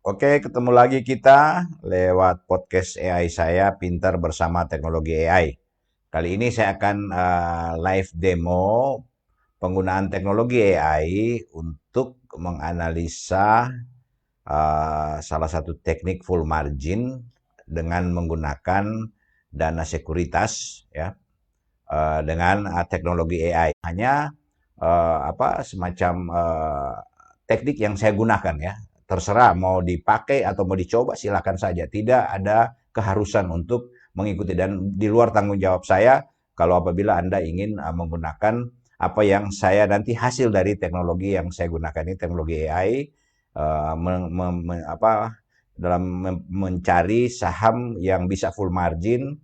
Oke, ketemu lagi kita lewat podcast AI saya, Pintar Bersama Teknologi AI. Kali ini saya akan live demo penggunaan teknologi AI untuk menganalisa salah satu teknik full margin dengan menggunakan dana sekuritas ya, dengan teknologi AI. Hanya semacam teknik yang saya gunakan ya. Terserah mau dipakai atau mau dicoba silakan saja. Tidak ada keharusan untuk mengikuti dan di luar tanggung jawab saya kalau apabila Anda ingin menggunakan apa yang saya nanti hasil dari teknologi yang saya gunakan ini teknologi AI uh, me- me- me- apa dalam mencari saham yang bisa full margin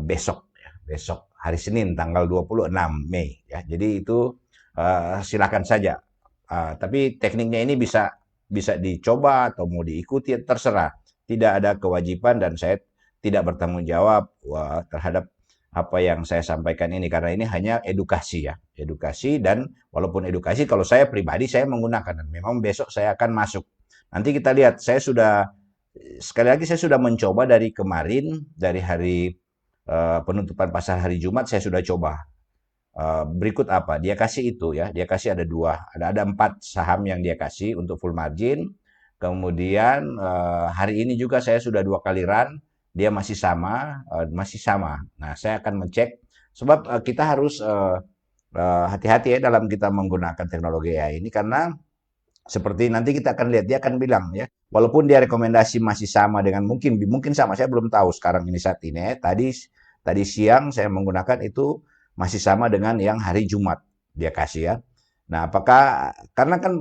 besok ya, besok hari Senin tanggal 26 Mei ya. Jadi itu silakan saja. Tapi tekniknya ini bisa bisa dicoba atau mau diikuti terserah. Tidak ada kewajiban dan saya tidak bertanggung jawab terhadap apa yang saya sampaikan ini karena ini hanya edukasi ya, edukasi dan walaupun edukasi kalau saya pribadi saya menggunakan dan memang besok saya akan masuk. Nanti kita lihat, saya sudah sekali lagi saya sudah mencoba dari kemarin dari hari penutupan pasar hari Jumat saya sudah coba. Berikut apa? Dia kasih itu ya, dia kasih ada dua, ada empat saham yang dia kasih untuk full margin. Kemudian hari ini juga saya sudah dua kali run, dia masih sama, masih sama. Nah, saya akan mencek sebab kita harus hati-hati ya dalam kita menggunakan teknologi AI ini karena seperti nanti kita akan lihat dia akan bilang ya, walaupun dia rekomendasi masih sama dengan mungkin mungkin sama saya belum tahu sekarang ini saat ini ya. Tadi siang saya menggunakan itu masih sama dengan yang hari Jumat dia kasih ya. Nah, apakah karena kan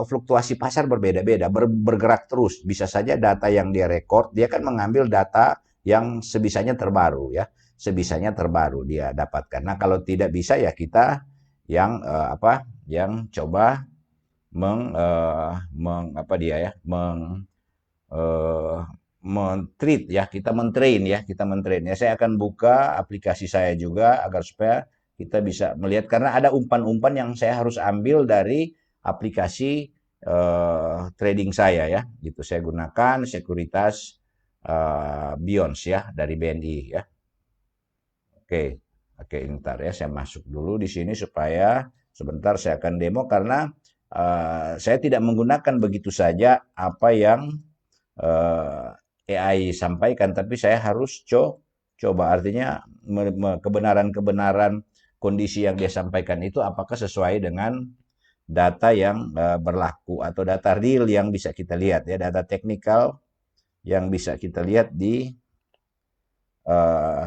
fluktuasi pasar berbeda-beda, bergerak terus. Bisa saja data yang dia record, dia kan mengambil data yang sebisanya terbaru ya. Sebisanya terbaru dia dapatkan. Nah, kalau tidak bisa ya kita yang yang coba apa dia ya eh, men-treat ya kita mentrain ya kita mentrain ya saya akan buka aplikasi saya juga agar supaya kita bisa melihat karena ada umpan-umpan yang saya harus ambil dari aplikasi trading saya ya gitu saya gunakan sekuritas Beyond ya dari BNI ya. Oke, oke, ntar ya saya masuk dulu di sini supaya sebentar saya akan demo karena saya tidak menggunakan begitu saja apa yang AI sampaikan, tapi saya harus coba artinya kebenaran-kebenaran kondisi yang dia sampaikan itu apakah sesuai dengan data yang berlaku atau data real yang bisa kita lihat ya, data teknikal yang bisa kita lihat di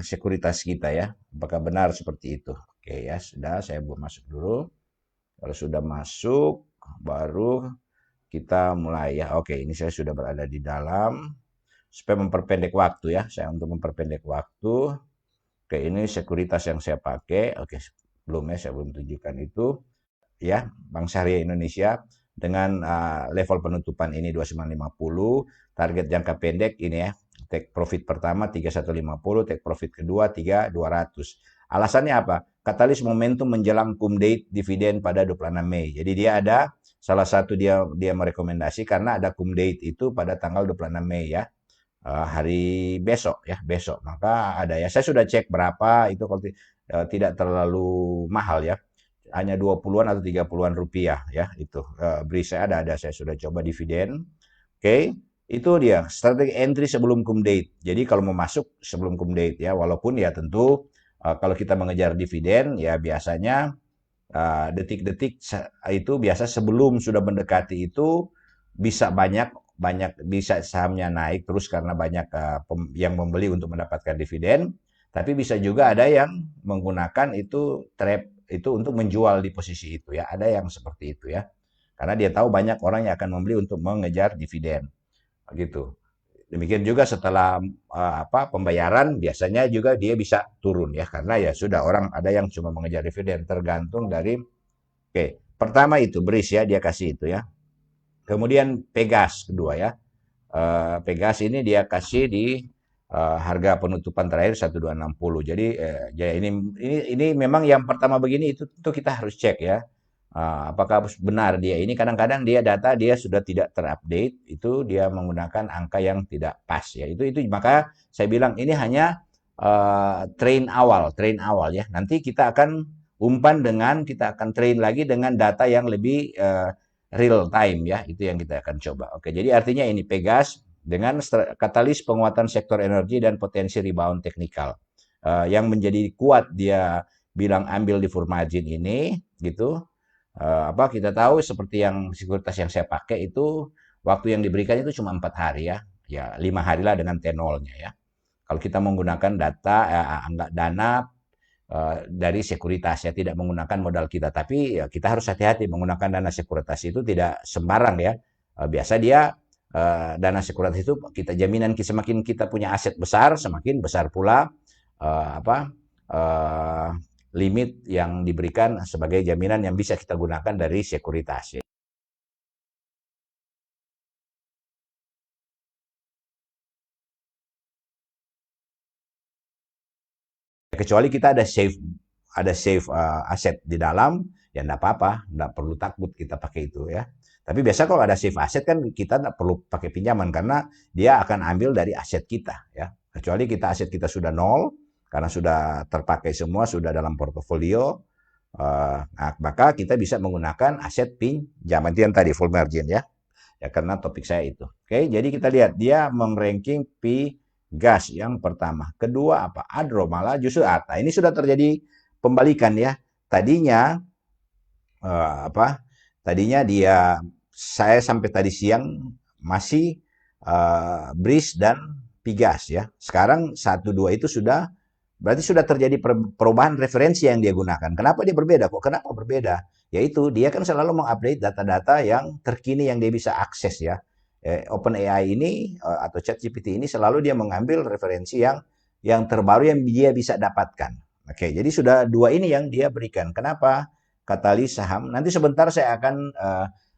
sekuritas kita ya. Apakah benar seperti itu? Oke ya, sudah saya buat masuk dulu. Kalau sudah masuk, baru kita mulai ya. Oke, ini saya sudah berada di dalam. Supaya memperpendek waktu ya, saya untuk memperpendek waktu. Oke, ini sekuritas yang saya pakai. Oke, sebelumnya saya belum tunjukkan itu ya, Bank Syariah Indonesia dengan level penutupan ini 2950, target jangka pendek ini ya, take profit pertama 3150, take profit kedua 3200. Alasannya apa? Katalis momentum menjelang cum date dividen pada 26 Mei. Jadi dia ada salah satu dia dia merekomendasi karena ada cum date itu pada tanggal 26 Mei ya. Hari besok ya, besok. Maka ada ya. Saya sudah cek berapa itu kalau tidak terlalu mahal ya hanya 20-an atau 30-an rupiah ya itu beri saya ada saya sudah coba dividen. Oke, itu dia strategi entry sebelum cum date. Jadi kalau mau masuk sebelum cum date ya walaupun ya tentu kalau kita mengejar dividen ya biasanya detik-detik itu biasa sebelum sudah mendekati itu bisa banyak banyak bisa sahamnya naik terus karena banyak yang membeli untuk mendapatkan dividen, tapi bisa juga ada yang menggunakan itu trap itu untuk menjual di posisi itu ya. Ada yang seperti itu ya. Karena dia tahu banyak orang yang akan membeli untuk mengejar dividen. Gitu. Demikian juga setelah pembayaran biasanya juga dia bisa turun ya karena ya sudah orang ada yang cuma mengejar dividen tergantung dari oke. Pertama itu Bris ya dia kasih itu ya. Kemudian Pegas kedua ya. Pegas ini dia kasih di harga penutupan terakhir 1260. Jadi ya ini memang yang pertama begini itu tentu kita harus cek ya. Apakah benar dia ini kadang-kadang data dia sudah tidak terupdate, itu dia menggunakan angka yang tidak pas ya. Itu maka saya bilang ini hanya train awal ya. Nanti kita akan kita akan train lagi dengan data yang lebih real time ya. Itu yang kita akan coba. Oke, jadi artinya ini Pegas dengan katalis penguatan sektor energi dan potensi rebound teknikal. Yang menjadi kuat dia bilang ambil di full margin ini gitu. Kita tahu seperti yang sekuritas yang saya pakai itu waktu yang diberikan itu cuma 4 hari ya 5 hari lah dengan tenolnya ya. Kalau kita menggunakan dana dari sekuritas ya, tidak menggunakan modal kita, tapi ya, kita harus hati-hati menggunakan dana sekuritas itu tidak sembarang ya. Biasa dia dana sekuritas itu kita jaminan semakin kita punya aset besar, semakin besar pula uh, apa uh, limit yang diberikan sebagai jaminan yang bisa kita gunakan dari sekuritas. Ya. Kecuali kita ada save aset di dalam, ya enggak apa-apa, enggak perlu takut kita pakai itu ya. Tapi biasa kalau ada save aset kan kita enggak perlu pakai pinjaman karena dia akan ambil dari aset kita ya. Kecuali aset kita sudah nol karena sudah terpakai semua, sudah dalam portofolio, maka kita bisa menggunakan aset pinjaman yang tadi full margin ya. Ya karena topik saya itu. Oke, jadi kita lihat dia mengranking gas yang pertama. Kedua apa? Adro malah justru ATA. Ini sudah terjadi pembalikan ya. Tadinya eh, apa? Tadinya saya sampai tadi siang masih BRIS dan Pigas ya. Sekarang 1 2 itu berarti sudah terjadi perubahan referensi yang dia gunakan. Kenapa dia berbeda? Kok kenapa berbeda? Yaitu dia kan selalu mengupdate data-data yang terkini yang dia bisa akses ya. OpenAI ini atau ChatGPT ini selalu dia mengambil referensi yang terbaru yang dia bisa dapatkan. Oke, jadi sudah 2 ini yang dia berikan. Kenapa? Katalis saham. Nanti sebentar saya akan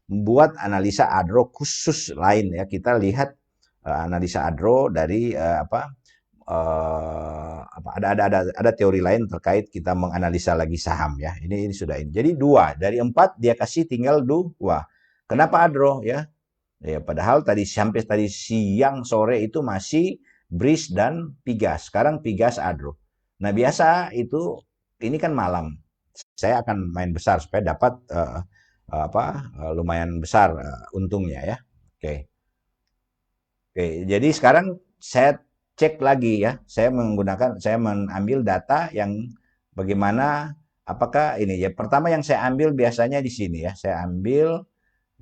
membuat analisa ADRO khusus lain ya. Kita lihat analisa ADRO dari ada teori lain terkait kita menganalisa lagi saham ya. Ini sudah ini. Jadi 2 dari 4 dia kasih tinggal 2. Kenapa ADRO ya? Ya, padahal sampai tadi siang sore itu masih BRIS dan Pigas. Sekarang Pigas Adro. Nah, biasa itu ini kan malam. Saya akan main besar supaya dapat lumayan besar untungnya ya. Oke. Oke, jadi sekarang saya cek lagi ya. Saya mengambil data yang bagaimana apakah ini ya. Pertama yang saya ambil biasanya di sini ya. Saya ambil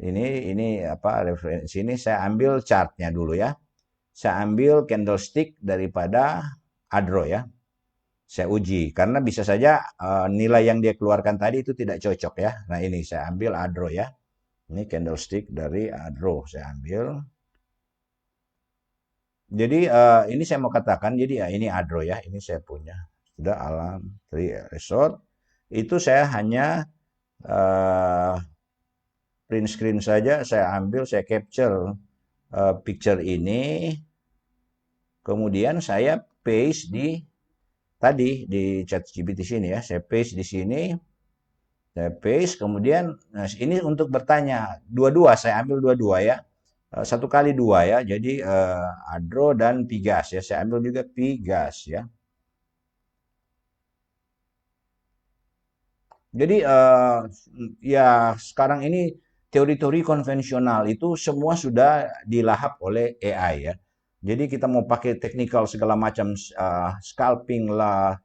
ini referensi ini saya ambil chartnya dulu ya. Saya ambil candlestick daripada Adro ya. Saya uji karena bisa saja nilai yang dia keluarkan tadi itu tidak cocok ya. Nah ini saya ambil Adro ya. Ini candlestick dari Adro saya ambil. Jadi ini saya mau katakan, jadi ya ini Adro ya, ini saya punya. Sudah Alam Tri Resort. Itu saya hanya print screen saja, saya ambil, saya capture picture ini, kemudian saya paste di ChatGPT sini ya, saya paste di sini, saya paste, kemudian ini untuk bertanya, saya ambil dua-dua ya, 1 kali 2 ya, jadi Adro dan Pigas ya, saya ambil juga Pigas ya. Jadi ya sekarang ini teori-teori konvensional itu semua sudah dilahap oleh AI ya. Jadi kita mau pakai technical segala macam scalping lah,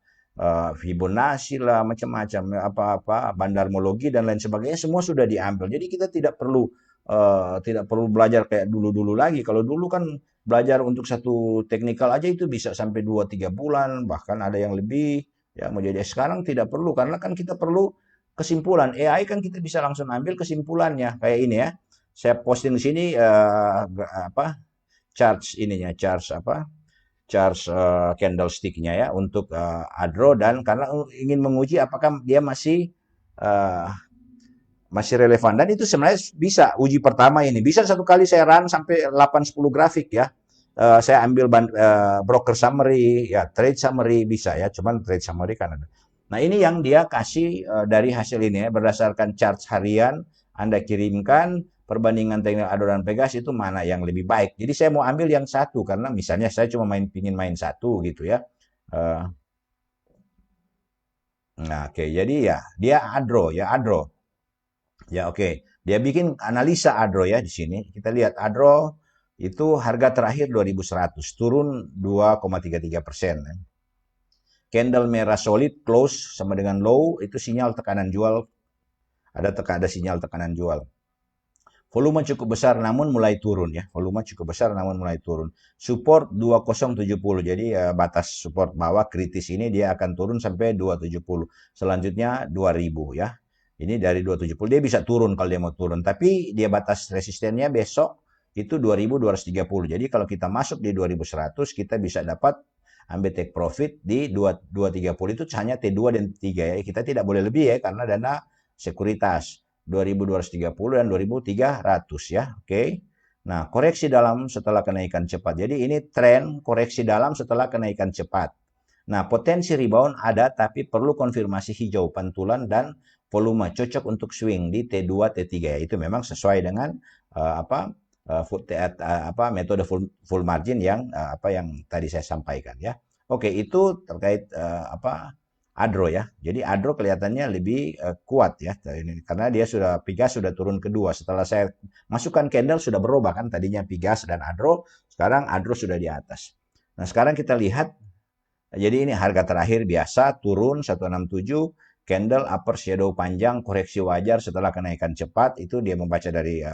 Fibonacci lah, macam-macam apa bandarmologi dan lain sebagainya semua sudah diambil. Jadi kita tidak perlu belajar kayak dulu-dulu lagi. Kalau dulu kan belajar untuk satu technical aja itu bisa sampai 2 3 bulan, bahkan ada yang lebih. Ya, mau jadi sekarang tidak perlu karena kan kita perlu kesimpulan. AI kan kita bisa langsung ambil kesimpulannya kayak ini ya. Saya posting di sini charts candlestick-nya ya untuk Adro dan karena ingin menguji apakah dia uh, masih relevan dan itu sebenarnya bisa uji pertama ini. Bisa 1 kali saya run sampai 8-10 grafik ya. Saya ambil broker summary, ya trade summary bisa ya. Cuman trade summary kan ada. Nah, ini yang dia kasih dari hasil ini ya, berdasarkan chart harian Anda kirimkan perbandingan teknik Ado dan Pegas itu mana yang lebih baik. Jadi saya mau ambil yang satu karena misalnya saya cuma pingin main satu gitu ya. Eh, nah, oke, jadi ya dia Adro ya Adro. Ya oke, dia bikin analisa Adro ya di sini. Kita lihat Adro itu harga terakhir 2100 turun 2,33%. Candle merah solid close sama dengan low itu sinyal tekanan jual, ada sinyal tekanan jual. Volume cukup besar namun mulai turun ya. Volume cukup besar namun mulai turun. Support 2070. Jadi batas support bawah kritis ini dia akan turun sampai 270. Selanjutnya 2000 ya. Ini dari 270 dia bisa turun kalau dia mau turun. Tapi dia batas resistennya besok itu 2230. Jadi kalau kita masuk di 2100 kita bisa dapat ambil take profit di 2230 itu hanya T2 dan T3 ya. Kita tidak boleh lebih ya karena dana sekuritas. 2230 dan 2300 ya. Oke. Nah, koreksi dalam setelah kenaikan cepat. Jadi ini tren koreksi dalam setelah kenaikan cepat. Nah, potensi rebound ada tapi perlu konfirmasi hijau pantulan dan volume cocok untuk swing di T2 T3 ya. Itu memang sesuai dengan metode full margin yang yang tadi saya sampaikan ya. Oke, itu terkait Adro ya. Jadi Adro kelihatannya lebih kuat ya ini karena dia sudah Pigas sudah turun kedua. Setelah saya masukkan candle sudah berubah kan tadinya Pigas dan Adro, sekarang Adro sudah di atas. Nah, sekarang kita lihat jadi ini harga terakhir biasa turun 167, candle upper shadow panjang koreksi wajar setelah kenaikan cepat itu dia membaca dari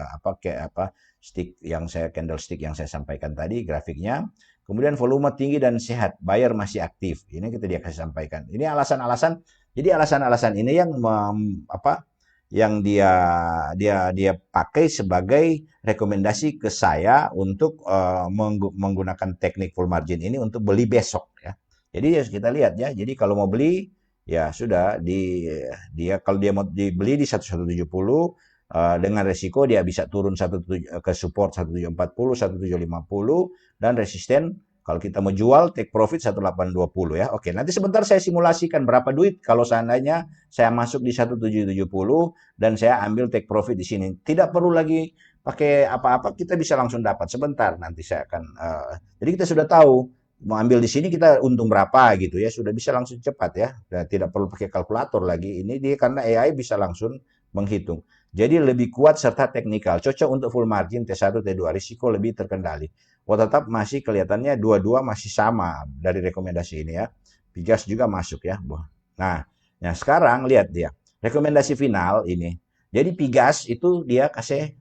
stick yang candlestick yang saya sampaikan tadi grafiknya. Kemudian volume tinggi dan sehat, buyer masih aktif. Ini kita dia kasih sampaikan. Ini alasan-alasan. Jadi alasan-alasan ini yang yang dia pakai sebagai rekomendasi ke saya untuk menggunakan teknik full margin ini untuk beli besok ya. Jadi ya kita lihat ya. Jadi kalau mau beli ya sudah kalau dia mau dibeli di 1170 dengan resiko dia bisa turun ke support 1740, 1750 dan resisten kalau kita mau jual take profit 1820 ya. Oke, nanti sebentar saya simulasikan berapa duit kalau seandainya saya masuk di 1770 dan saya ambil take profit di sini. Tidak perlu lagi pakai apa-apa, kita bisa langsung dapat sebentar. Nanti saya akan jadi kita sudah tahu mau ambil di sini kita untung berapa gitu ya. Sudah bisa langsung cepat ya. Dan tidak perlu pakai kalkulator lagi. Ini dia karena AI bisa langsung menghitung. Jadi lebih kuat serta teknikal, cocok untuk full margin T1, T2, risiko lebih terkendali. Wah tetap masih kelihatannya dua-dua masih sama dari rekomendasi ini ya. Pigas juga masuk ya. Nah, sekarang lihat dia. Rekomendasi final ini. Jadi Pigas itu dia kasih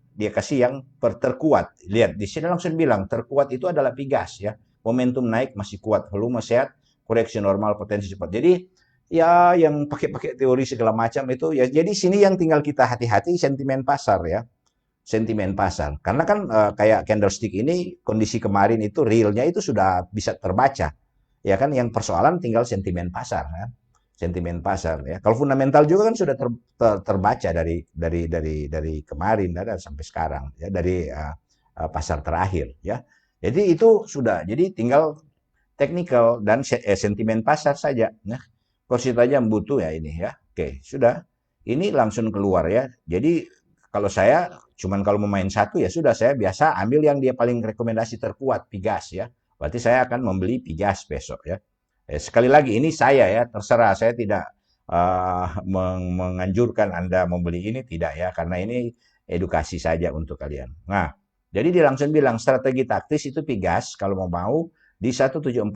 yang terkuat. Lihat di sini langsung bilang terkuat itu adalah Pigas ya. Momentum naik masih kuat, volume sehat, koreksi normal, potensi cepat. Jadi ya yang pakai teori segala macam itu ya jadi sini yang tinggal kita hati-hati sentimen pasar ya, sentimen pasar karena kan kayak candlestick ini kondisi kemarin itu realnya itu sudah bisa terbaca ya kan, yang persoalan tinggal sentimen pasar kan, sentimen pasar ya. Kalau fundamental juga kan sudah terbaca dari kemarin dan sampai sekarang ya, dari pasar terakhir ya. Jadi itu sudah, jadi tinggal teknikal dan sentimen pasar saja ya. Kursi tajam butuh ya ini ya. Oke, sudah. Ini langsung keluar ya. Jadi kalau saya cuman kalau mau main satu ya sudah, saya biasa ambil yang dia paling rekomendasi terkuat Pigas ya. Berarti saya akan membeli Pigas besok ya. Sekali lagi ini saya ya, terserah, saya tidak menganjurkan Anda membeli ini tidak ya, karena ini edukasi saja untuk kalian. Nah, jadi dia langsung bilang strategi taktis itu Pigas kalau mau di 1745.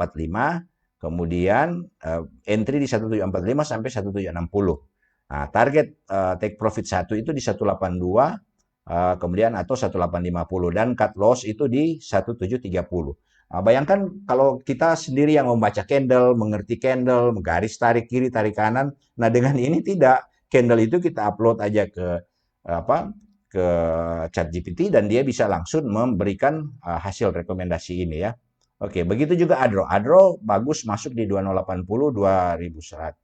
Kemudian entry di 1745 sampai 1760. Nah, target take profit 1 itu di 182, kemudian atau 1850 dan cut loss itu di 1730. Nah, bayangkan kalau kita sendiri yang membaca candle, mengerti candle, menggaris tarik kiri, tarik kanan. Nah, dengan ini tidak. Candle itu kita upload aja ke ChatGPT dan dia bisa langsung memberikan hasil rekomendasi ini ya. Oke, begitu juga Adro. Adro bagus masuk di 2080, 2100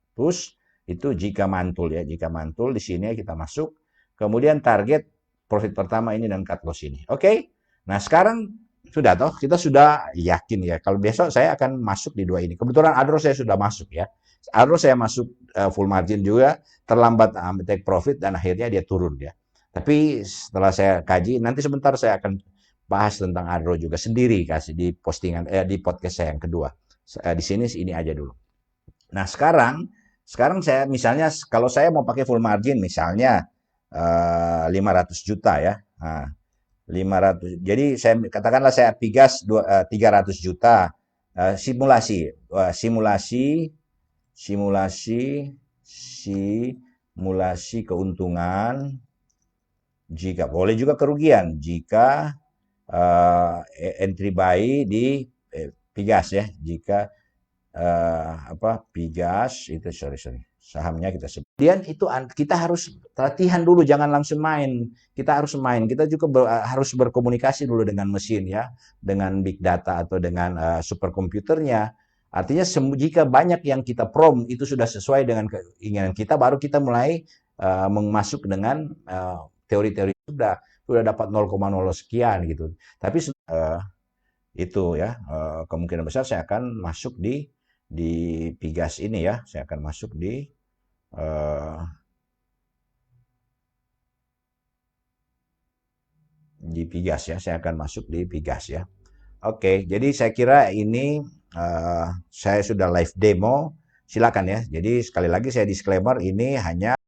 itu jika mantul ya. Jika mantul di sini kita masuk. Kemudian target profit pertama ini dan cut loss ini. Oke. Nah, sekarang sudah toh kita sudah yakin ya. Kalau besok saya akan masuk di dua ini. Kebetulan Adro saya sudah masuk ya. Arrow saya masuk full margin juga, terlambat take profit dan akhirnya dia turun ya. Tapi setelah saya kaji, nanti sebentar saya akan bahas tentang Arrow juga sendiri kasih di postingan di podcast saya yang kedua. Di sini ini aja dulu. Nah, sekarang saya misalnya kalau saya mau pakai full margin misalnya 500 juta ya. Nah, 500. Jadi saya katakanlah saya pigas 300 juta. Simulasi, simulasi, simulasi, simulasi keuntungan. Jika boleh juga kerugian jika entry buy di pigas ya. Jika pigas itu sorry sahamnya kita sebut. Kemudian itu kita harus latihan dulu, jangan langsung main. Kita harus main. Kita juga harus berkomunikasi dulu dengan mesin ya, dengan big data atau dengan superkomputernya. Artinya jika banyak yang kita itu sudah sesuai dengan keinginan kita, baru kita mulai masuk dengan teori-teori sudah dapat 0,0 sekian gitu. Tapi itu ya kemungkinan besar saya akan masuk di pigas ini ya. Saya akan masuk di pigas ya. Saya akan masuk di pigas ya. Oke, jadi saya kira ini saya sudah live demo. Silakan ya. Jadi sekali lagi saya disclaimer ini hanya